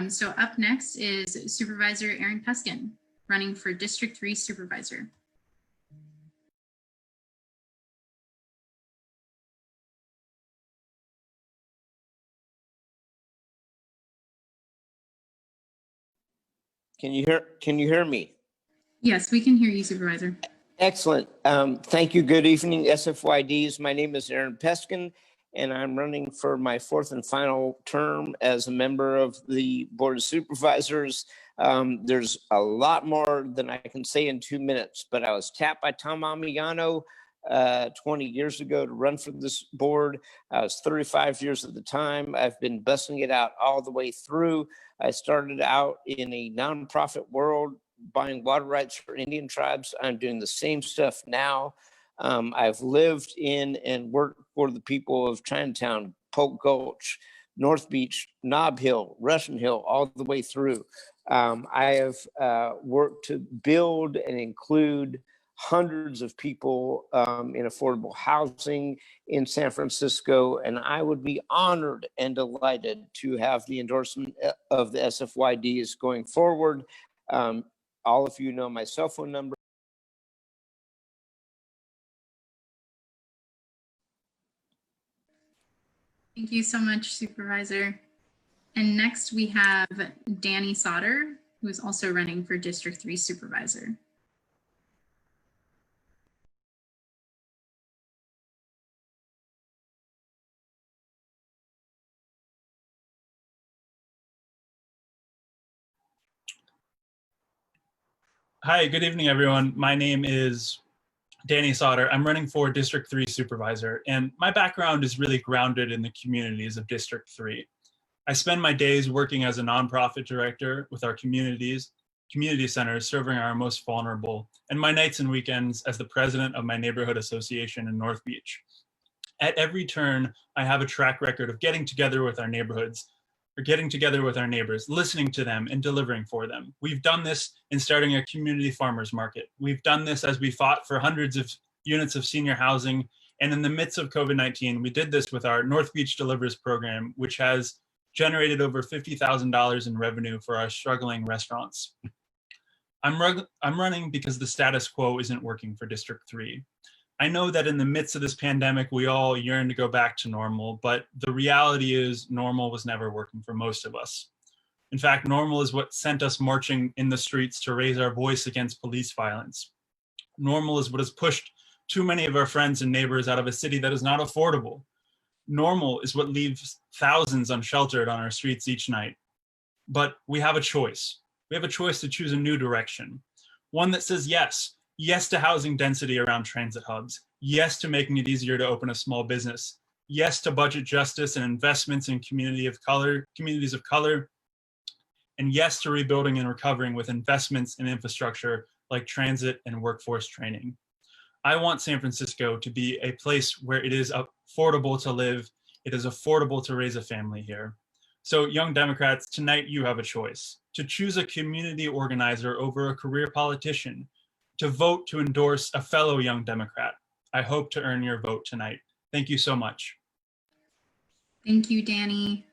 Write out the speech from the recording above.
So up next is Supervisor Aaron Peskin, running for District 3 Supervisor. Can you hear me? Yes, we can hear you, Supervisor. Excellent. Thank you. Good evening, SFYDs. My name is Aaron Peskin, and I'm running for my fourth and final term as a member of the Board of Supervisors. There's a lot more than I can say in 2 minutes, but I was tapped by Tom Amiano 20 years ago to run for this board. I was 35 years at the time. I've been busting it out all the way through. I started out in a nonprofit world, buying water rights for Indian tribes. I'm doing the same stuff now. I've lived in and worked for the people of Chinatown, Polk Gulch, North Beach, Nob Hill, Russian Hill, all the way through. I have worked to build and include hundreds of people in affordable housing in San Francisco, and I would be honored and delighted to have the endorsement of the SFYDs going forward. All of you know my cell phone number. Thank you so much, Supervisor. And next we have Danny Sauter, who is also running for District 3 Supervisor. Hi, good evening, everyone. My name is Danny Sauter. I'm running for District 3 Supervisor, and my background is really grounded in the communities of District 3. I spend my days working as a nonprofit director with our community centers serving our most vulnerable, and my nights and weekends as the president of my neighborhood association in North Beach. At every turn, I have a track record of getting together with our neighborhoods, or getting together with our neighbors, listening to them and delivering for them. We've done this in starting a community farmers market. We've done this as we fought for hundreds of units of senior housing. And in the midst of COVID-19, we did this with our North Beach Delivers program, which has generated over $50,000 in revenue for our struggling restaurants. I'm running because the status quo isn't working for District 3. I know that in the midst of this pandemic, we all yearn to go back to normal, but the reality is normal was never working for most of us. In fact, normal is what sent us marching in the streets to raise our voice against police violence. Normal is what has pushed too many of our friends and neighbors out of a city that is not affordable. Normal is what leaves thousands unsheltered on our streets each night. But we have a choice. We have a choice to choose a new direction. One that says yes. Yes to housing density around transit hubs. Yes to making it easier to open a small business. Yes to budget justice and investments in communities of color. And yes to rebuilding and recovering with investments in infrastructure like transit and workforce training. I want San Francisco to be a place where it is affordable to live. It is affordable to raise a family here. So young Democrats, tonight you have a choice. To choose a community organizer over a career politician. To vote to endorse a fellow young Democrat. I hope to earn your vote tonight. Thank you so much. Thank you, Danny.